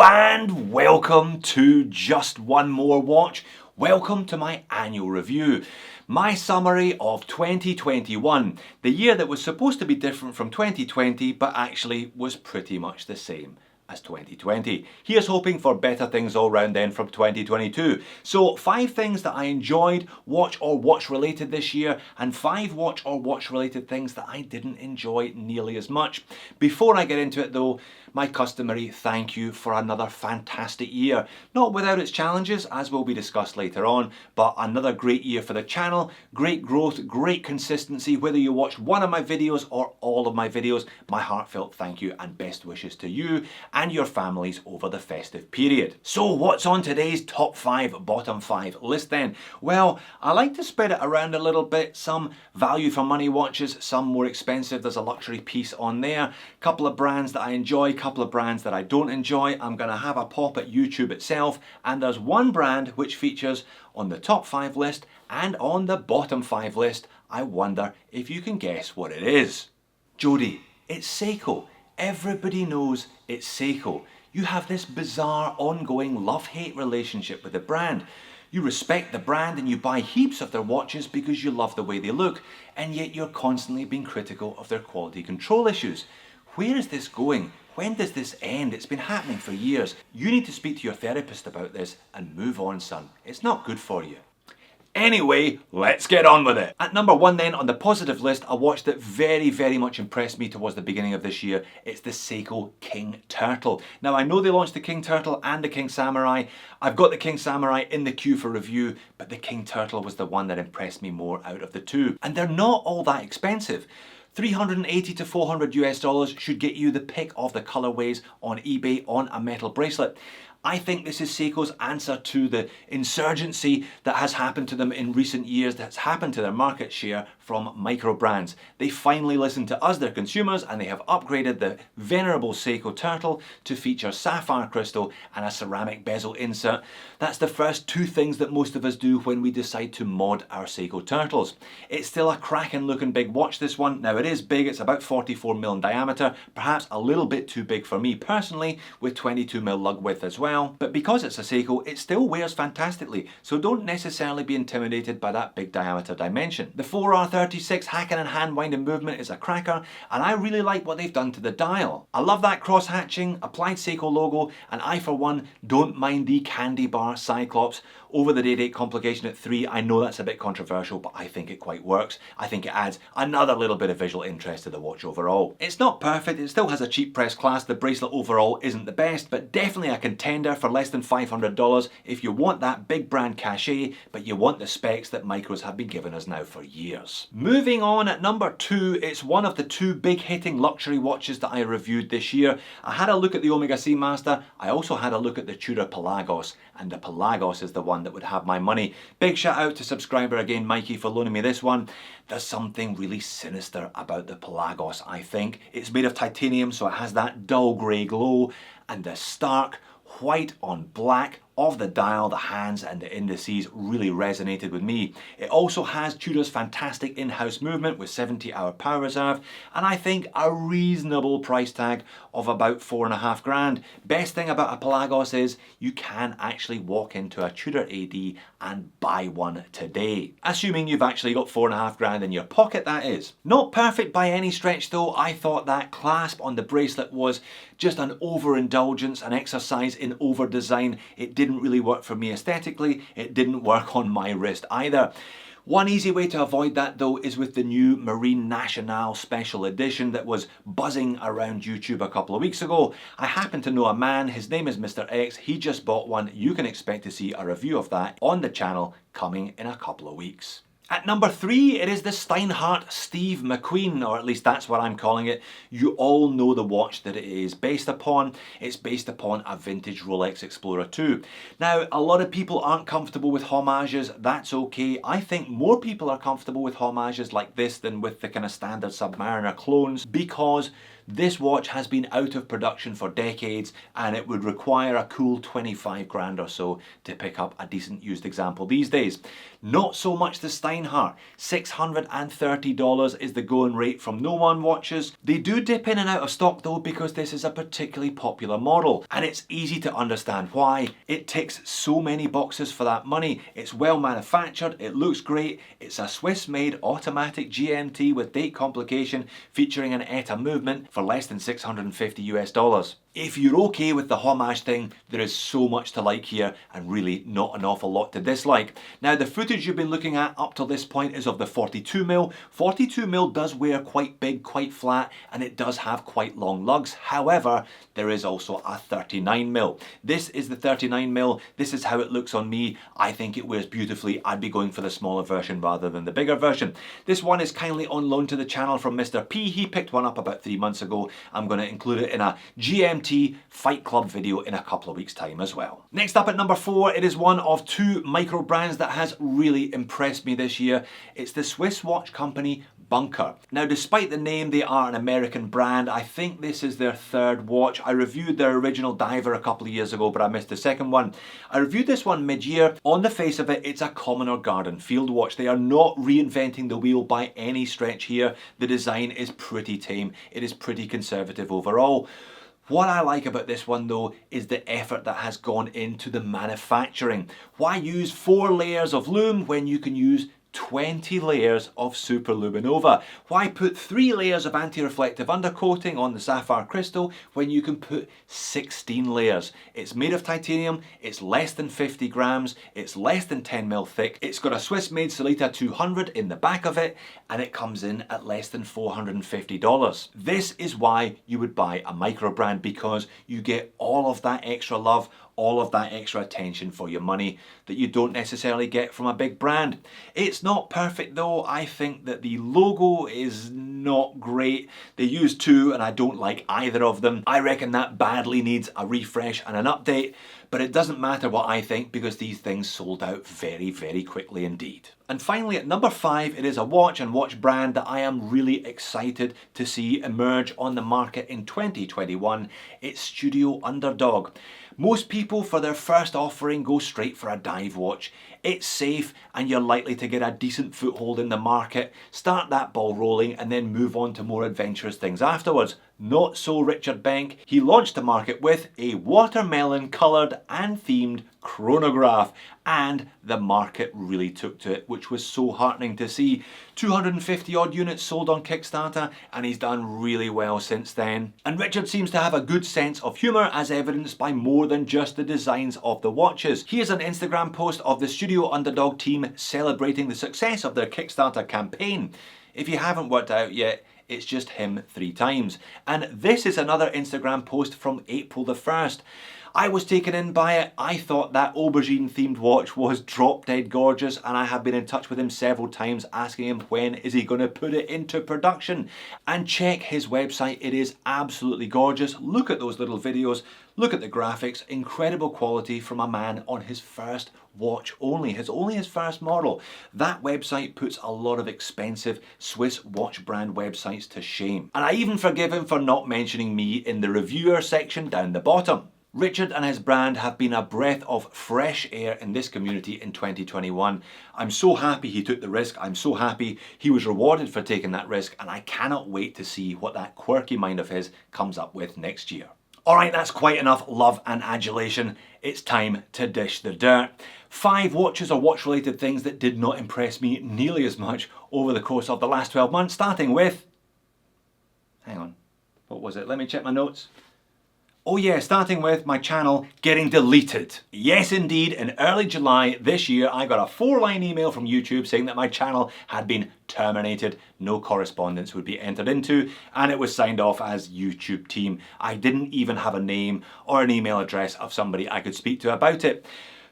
and welcome to Just One More Watch. Welcome to my annual review. My summary of 2021, the year that was supposed to be different from 2020 but actually was pretty much the same as 2020. Here's hoping for better things all round then from 2022. So 5 things that I enjoyed, watch or watch related this year, and 5 watch or watch related things that I didn't enjoy nearly as much. Before I get into it though, my customary thank you for another fantastic year. Not without its challenges, as will be discussed later on, but another great year for the channel, great growth, great consistency. Whether you watch one of my videos or all of my videos, my heartfelt thank you and best wishes to you and your families over the festive period. So what's on today's top 5, bottom 5 list then? Well, I like to spread it around a little bit. Some value for money watches, some more expensive. There's a luxury piece on there. Couple of brands that I enjoy, couple of brands that I don't enjoy. I'm going to have a pop at YouTube itself, and there's one brand which features on the top 5 list and on the bottom 5 list. I wonder if you can guess what it is. Jody, it's Seiko. Everybody knows it's Seiko. You have this bizarre ongoing love-hate relationship with the brand. You respect the brand and you buy heaps of their watches because you love the way they look, and yet you're constantly being critical of their quality control issues. Where is this going? When does this end? It's been happening for years. You need to speak to your therapist about this and move on, son. It's not good for you. Anyway, let's get on with it. At number 1 then on the positive list, a watch that very much impressed me towards the beginning of this year. It's the Seiko King Turtle. Now I know they launched the King Turtle and the King Samurai. I've got the King Samurai in the queue for review, but the King Turtle was the one that impressed me more out of the two. And they're not all that expensive. $380 to $400 US should get you the pick of the colorways on eBay on a metal bracelet. I think this is Seiko's answer to the insurgency that has happened to them in recent years, that's happened to their market share from micro brands. They finally listened to us, their consumers, and they have upgraded the venerable Seiko Turtle to feature sapphire crystal and a ceramic bezel insert. That's the first 2 things that most of us do when we decide to mod our Seiko Turtles. It's still a cracking looking big watch, this one. Now it is big, it's about 44mm in diameter, perhaps a little bit too big for me personally, with 22mm lug width as well. But because it's a Seiko, it still wears fantastically, so don't necessarily be intimidated by that big diameter dimension. The 4R36 hacking and hand winding movement is a cracker, and I really like what they've done to the dial. I love that cross hatching, applied Seiko logo, and I for one don't mind the candy bar Cyclops over the day date complication at 3. I know that's a bit controversial, but I think it quite works. I think it adds another little bit of visual interest to the watch overall. It's not perfect, it still has a cheap press class. The bracelet overall isn't the best, but definitely a contender for less than $500 if you want that big brand cachet, but you want the specs that micros have been giving us now for years. Moving on, at number 2, it's one of the 2 big hitting luxury watches that I reviewed this year. I had a look at the Omega Seamaster, I also had a look at the Tudor Pelagos, and the Pelagos is the one that would have my money. Big shout out to subscriber again Mikey for loaning me this one. There's something really sinister about the Pelagos, I think. It's made of titanium, so it has that dull grey glow, and the stark white on black of the dial, the hands and the indices really resonated with me. It also has Tudor's fantastic in-house movement with 70-hour power reserve, and I think a reasonable price tag of about $4.5 grand. Best thing about a Pelagos is you can actually walk into a Tudor AD and buy one today. Assuming you've actually got $4.5 grand in your pocket, that is. Not perfect by any stretch though. I thought that clasp on the bracelet was just an overindulgence, an exercise in over-design. It didn't really work for me aesthetically. It didn't work on my wrist either. One easy way to avoid that though is with the new Marine Nationale special edition that was buzzing around YouTube a couple of weeks ago. I happen to know a man, his name is Mr. X, he just bought one. You can expect to see a review of that on the channel coming in a couple of weeks. At number 3, it is the Steinhardt Steve McQueen, or at least that's what I'm calling it. You all know the watch that it is based upon. It's based upon a vintage Rolex Explorer 2. Now, a lot of people aren't comfortable with homages. That's okay. I think more people are comfortable with homages like this than with the kind of standard Submariner clones, because This watch has been out of production for decades and it would require a cool 25 grand or so to pick up a decent used example these days. Not so much the Steinhardt. $630 is the going rate from No One watches. They do dip in and out of stock though, because this is a particularly popular model, and it's easy to understand why. It ticks so many boxes for that money. It's well manufactured, it looks great, it's a Swiss-made automatic GMT with date complication featuring an ETA movement for less than $650 US. If you're okay with the homage thing, there is so much to like here and really not an awful lot to dislike. Now the footage you've been looking at up till this point is of the 42mm. 42mm does wear quite big, quite flat, and it does have quite long lugs. However, there is also a 39mm. This is the 39mm. This is how it looks on me. I think it wears beautifully. I'd be going for the smaller version rather than the bigger version. This one is kindly on loan to the channel from Mr. P. He picked one up about 3 months ago. I'm going to include it in a GMT Fight Club video in a couple of weeks' time as well. Next up at number 4, it is one of 2 micro brands that has really impressed me this year. It's the Swiss watch company Bunker. Now despite the name, they are an American brand. I think this is their 3rd watch. I reviewed their original Diver a couple of years ago, but I missed the 2nd one. I reviewed this one mid-year. On the face of it, it's a common or garden field watch. They are not reinventing the wheel by any stretch here. The design is pretty tame. It is pretty conservative overall. What I like about this one though is the effort that has gone into the manufacturing. Why use 4 layers of lume when you can use 20 layers of super luminova? Why put 3 layers of anti-reflective undercoating on the sapphire crystal when you can put 16 layers? It's made of titanium, it's less than 50 grams, it's less than 10mm thick, it's got a Swiss-made Sellita 200 in the back of it, and it comes in at less than $450. This is why you would buy a micro brand, because you get all of that extra love, all of that extra attention for your money that you don't necessarily get from a big brand. It's not perfect though. I think that the logo is not great. They use 2 and I don't like either of them. I reckon that badly needs a refresh and an update, but it doesn't matter what I think because these things sold out very, very quickly indeed. And finally at number 5, it is a watch and watch brand that I am really excited to see emerge on the market in 2021. It's Studio Underdog. Most people for their first offering go straight for a dive watch. It's safe and you're likely to get a decent foothold in the market, start that ball rolling and then move on to more adventurous things afterwards. Not so Richard Bank. He launched the market with a watermelon coloured and themed chronograph, and the market really took to it, which was so heartening to see. 250 odd units sold on Kickstarter, and he's done really well since then. And Richard seems to have a good sense of humour, as evidenced by more than just the designs of the watches. Here's an Instagram post of the Studio Underdog team celebrating the success of their Kickstarter campaign. If you haven't worked out yet, it's just him 3 times. And this is another Instagram post from April the 1st. I was taken in by it. I thought that aubergine themed watch was drop dead gorgeous, and I have been in touch with him several times asking him when is he going to put it into production. And check his website, it is absolutely gorgeous. Look at those little videos, look at the graphics, incredible quality from a man on his first watch only his first model. That website puts a lot of expensive Swiss watch brand websites to shame. And I even forgive him for not mentioning me in the reviewer section down the bottom. Richard and his brand have been a breath of fresh air in this community in 2021. I'm so happy he took the risk. I'm so happy he was rewarded for taking that risk, and I cannot wait to see what that quirky mind of his comes up with next year. Alright, that's quite enough love and adulation. It's time to dish the dirt. 5 watches or watch related things that did not impress me nearly as much over the course of the last 12 months, starting with... hang on, what was it? Let me check my notes. Oh yeah, starting with my channel getting deleted. Yes indeed, in early July this year I got a 4-line email from YouTube saying that my channel had been terminated, no correspondence would be entered into, and it was signed off as YouTube team. I didn't even have a name or an email address of somebody I could speak to about it.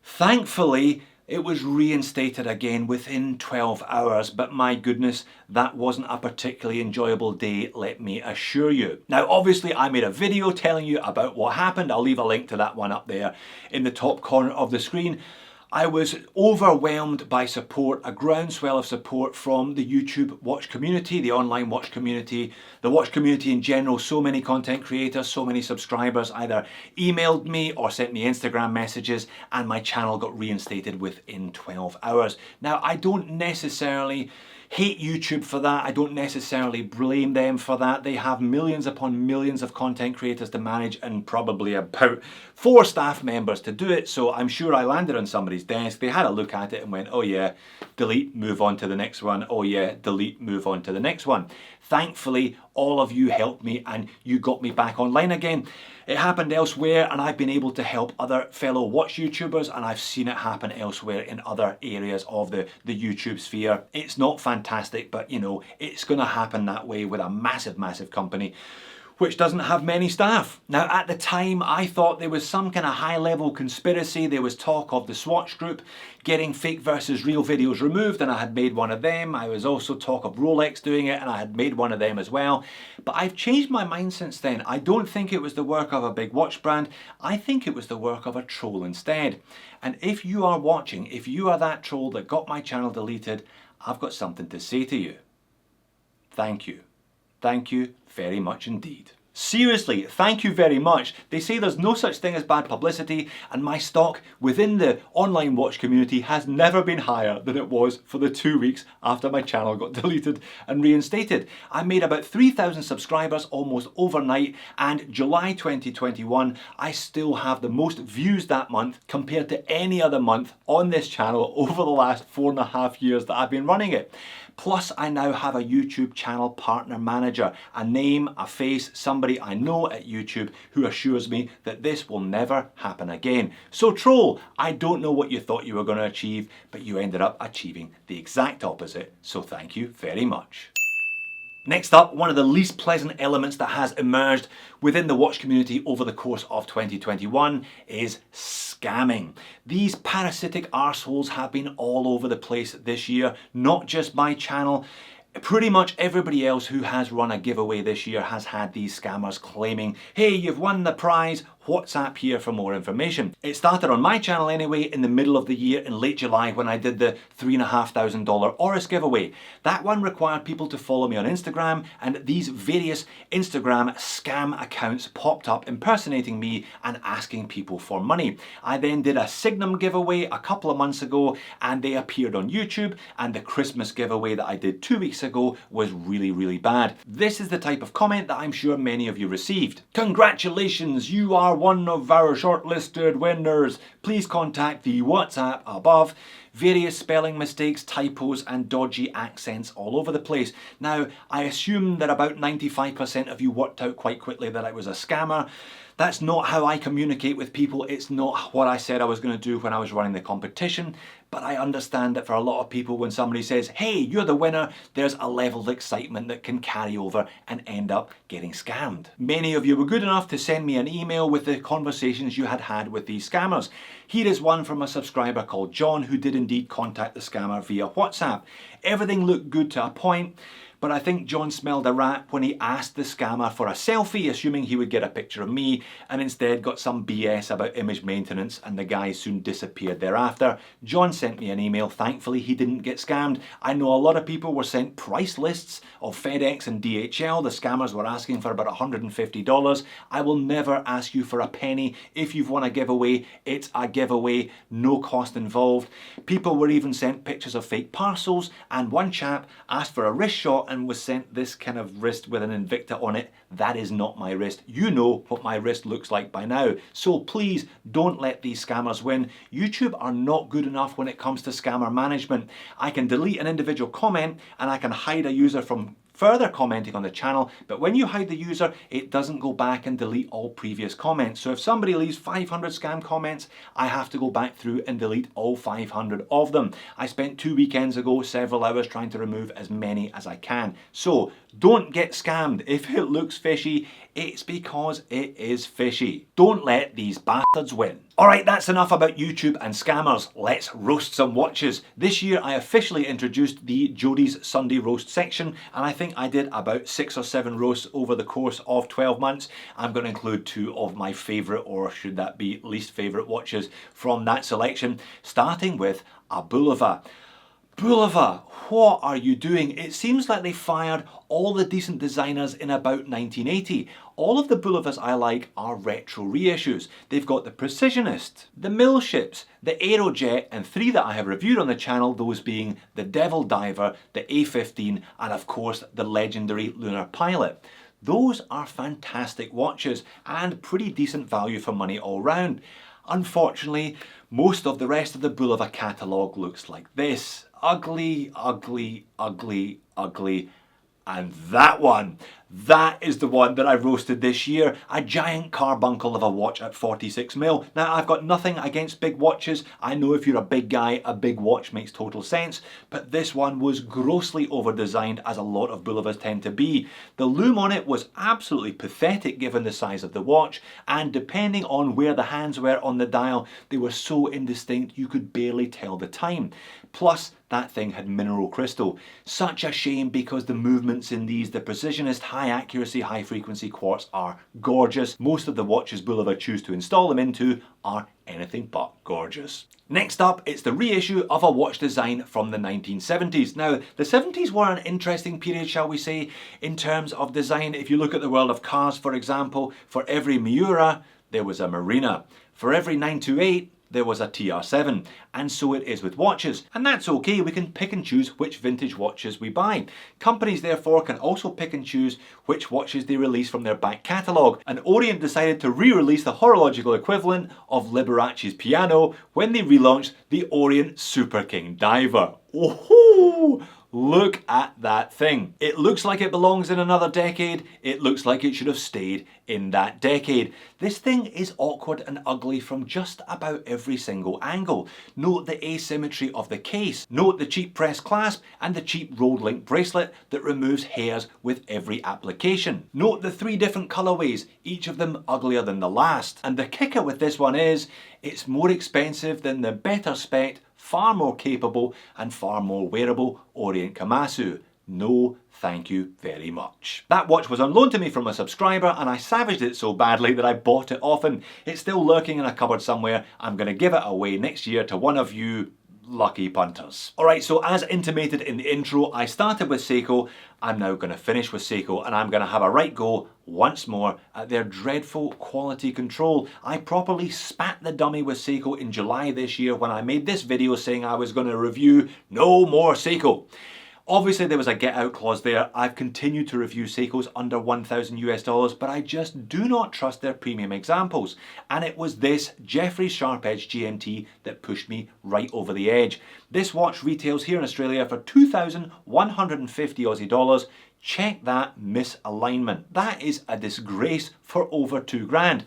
Thankfully, it was reinstated again within 12 hours, but my goodness, that wasn't a particularly enjoyable day, let me assure you. Now, obviously, I made a video telling you about what happened. I'll leave a link to that one up there in the top corner of the screen. I was overwhelmed by support, a groundswell of support from the YouTube watch community, the online watch community, the watch community in general. So many content creators, so many subscribers either emailed me or sent me Instagram messages, and my channel got reinstated within 12 hours. Now, I don't necessarily hate YouTube for that. I don't necessarily blame them for that. They have millions upon millions of content creators to manage and probably about 4 staff members to do it. So I'm sure I landed on somebody's desk. They had a look at it and went, oh yeah, delete, move on to the next one. Oh yeah, delete, move on to the next one. Thankfully, all of you helped me and you got me back online again. It happened elsewhere and I've been able to help other fellow watch YouTubers, and I've seen it happen elsewhere in other areas of the YouTube sphere. It's not fantastic, but you know, it's going to happen that way with a massive, massive company which doesn't have many staff. Now, at the time, I thought there was some kind of high-level conspiracy. There was talk of the Swatch Group getting fake versus real videos removed, and I had made one of them. I was also talk of Rolex doing it, and I had made one of them as well. But I've changed my mind since then. I don't think it was the work of a big watch brand. I think it was the work of a troll instead. And if you are watching, if you are that troll that got my channel deleted, I've got something to say to you. Thank you. Thank you very much indeed. Seriously, thank you very much. They say there's no such thing as bad publicity, and my stock within the online watch community has never been higher than it was for the 2 weeks after my channel got deleted and reinstated. I made about 3,000 subscribers almost overnight, and July 2021, I still have the most views that month compared to any other month on this channel over the last 4.5 years that I've been running it. Plus, I now have a YouTube channel partner manager, a name, a face, somebody I know at YouTube who assures me that this will never happen again. So troll, I don't know what you thought you were going to achieve, but you ended up achieving the exact opposite. So thank you very much. Next up, one of the least pleasant elements that has emerged within the watch community over the course of 2021 is scamming. These parasitic arseholes have been all over the place this year, not just my channel. Pretty much everybody else who has run a giveaway this year has had these scammers claiming, hey, you've won the prize, WhatsApp here for more information. It started on my channel anyway in the middle of the year in late July when I did the $3,500 Oris giveaway. That one required people to follow me on Instagram, and these various Instagram scam accounts popped up impersonating me and asking people for money. I then did a Signum giveaway a couple of months ago and they appeared on YouTube, and the Christmas giveaway that I did 2 weeks ago was really, really bad. This is the type of comment that I'm sure many of you received. Congratulations, you are one of our shortlisted winners. Please contact the WhatsApp above. Various spelling mistakes, typos and dodgy accents all over the place. Now, I assume that about 95% of you worked out quite quickly that I was a scammer. That's not how I communicate with people. It's not what I said I was going to do when I was running the competition. But I understand that for a lot of people, when somebody says, hey, you're the winner, there's a level of excitement that can carry over and end up getting scammed. Many of you were good enough to send me an email with the conversations you had had with these scammers. Here is one from a subscriber called John who did indeed contact the scammer via WhatsApp. Everything looked good to a point, but I think John smelled a rat when he asked the scammer for a selfie, assuming he would get a picture of me, and instead got some BS about image maintenance, and the guy soon disappeared thereafter. John sent me an email. Thankfully, he didn't get scammed. I know a lot of people were sent price lists of FedEx and DHL. The scammers were asking for about $150. I will never ask you for a penny. If you've won a giveaway, it's a giveaway, no cost involved. People were even sent pictures of fake parcels, and one chap asked for a wrist shot and was sent this kind of wrist with an Invicta on it. That is not my wrist. You know what my wrist looks like by now. So please don't let these scammers win. YouTube are not good enough when it comes to scammer management. I can delete an individual comment and I can hide a user from further commenting on the channel, but when you hide the user, it doesn't go back and delete all previous comments. So if somebody leaves 500 scam comments, I have to go back through and delete all 500 of them. I spent 2 weekends ago several hours trying to remove as many as I can. So don't get scammed. If it looks fishy, it's because it is fishy. Don't let these bastards win. Alright, that's enough about YouTube and scammers. Let's roast some watches. This year I officially introduced the Jody's Sunday roast section, and I think I did about 6 or 7 roasts over the course of 12 months. I'm going to include 2 of my favourite, or should that be least favourite watches from that selection, starting with a Bulova. Bulova, what are you doing? It seems like they fired all the decent designers in about 1980. All of the Bulovas I like are retro reissues. They've got the Precisionist, the Mill Ships, the Aerojet, and 3 that I have reviewed on the channel, those being the Devil Diver, the A15, and of course the legendary Lunar Pilot. Those are fantastic watches and pretty decent value for money all round. Unfortunately, most of the rest of the Bulova catalogue looks like this. Ugly, ugly, ugly, ugly. And that one, that is the one that I roasted this year. A giant carbuncle of a watch at 46mm. Now, I've got nothing against big watches. I know if you're a big guy, a big watch makes total sense. But this one was grossly over-designed, as a lot of Bulovas tend to be. The loom on it was absolutely pathetic given the size of the watch. And depending on where the hands were on the dial, they were so indistinct you could barely tell the time. Plus, that thing had mineral crystal. Such a shame, because the movements in these, the Precisionist high accuracy, high frequency quartz, are gorgeous. Most of the watches Bulova choose to install them into are anything but gorgeous. Next up, it's the reissue of a watch design from the 1970s. Now, the 70s were an interesting period, shall we say, in terms of design. If you look at the world of cars, for example, for every Miura, there was a Marina. For every 928, there was a TR7, and so it is with watches. And that's okay, we can pick and choose which vintage watches we buy. Companies therefore can also pick and choose which watches they release from their back catalogue. And Orient decided to re-release the horological equivalent of Liberace's piano when they relaunched the Orient Super King Diver. Oh-hoo! Look at that thing. It looks like it belongs in another decade. It looks like it should have stayed in that decade. This thing is awkward and ugly from just about every single angle. Note the asymmetry of the case. Note the cheap press clasp and the cheap rolled link bracelet that removes hairs with every application. Note the 3 different colorways, each of them uglier than the last. And the kicker with this one is, it's more expensive than the better spec, far more capable and far more wearable Orient Komatsu. No, thank you very much. That watch was on loan to me from a subscriber, and I savaged it so badly that I bought it often. It's still lurking in a cupboard somewhere. I'm going to give it away next year to one of you lucky punters. Alright, so as intimated in the intro, I started with Seiko. I'm now going to finish with Seiko, and I'm going to have a right go once more at their dreadful quality control. I properly spat the dummy with Seiko in July this year when I made this video saying I was going to review no more Seiko. Obviously there was a get out clause there. I've continued to review Seikos under $1,000, but I just do not trust their premium examples. And it was this Jeffrey's Sharp Edge GMT that pushed me right over the edge. This watch retails here in Australia for 2,150 Aussie dollars. Check that misalignment. That is a disgrace for over $2,000.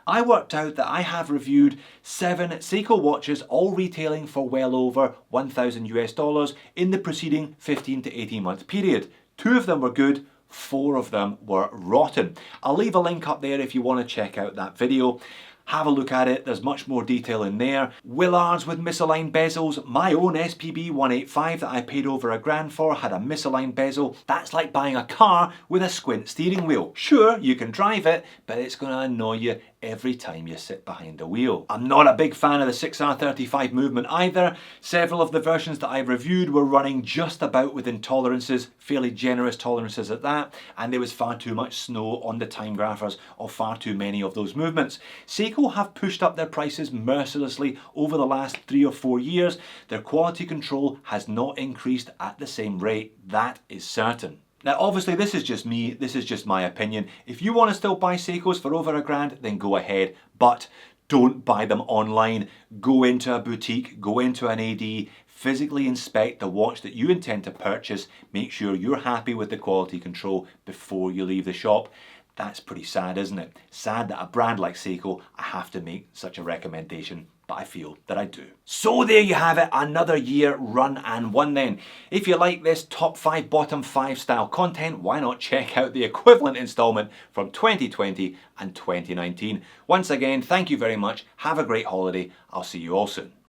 I worked out that I have reviewed 7 Seiko watches, all retailing for well over $1,000 in the preceding 15 to 18 month period. 2 of them were good, 4 of them were rotten. I'll leave a link up there if you want to check out that video. Have a look at it, there's much more detail in there. Willards with misaligned bezels. My own SPB 185 that I paid over $1,000 for had a misaligned bezel. That's like buying a car with a squint steering wheel. Sure, you can drive it, but it's going to annoy you every time you sit behind the wheel. I'm not a big fan of the 6R35 movement either. Several of the versions that I've reviewed were running just about within tolerances, fairly generous tolerances at that, and there was far too much snow on the time graphers of far too many of those movements. Seiko have pushed up their prices mercilessly over the last 3 or 4 years. Their quality control has not increased at the same rate, that is certain. Now obviously this is just me, this is just my opinion. If you want to still buy Seikos for over $1,000, then go ahead, but don't buy them online. Go into a boutique, go into an AD, physically inspect the watch that you intend to purchase, make sure you're happy with the quality control before you leave the shop. That's pretty sad, isn't it? Sad that a brand like Seiko, I have to make such a recommendation but I feel that I do. So there you have it, another year run and won then. If you like this top 5, bottom 5 style content, why not check out the equivalent installment from 2020 and 2019. Once again, thank you very much, have a great holiday, I'll see you all soon.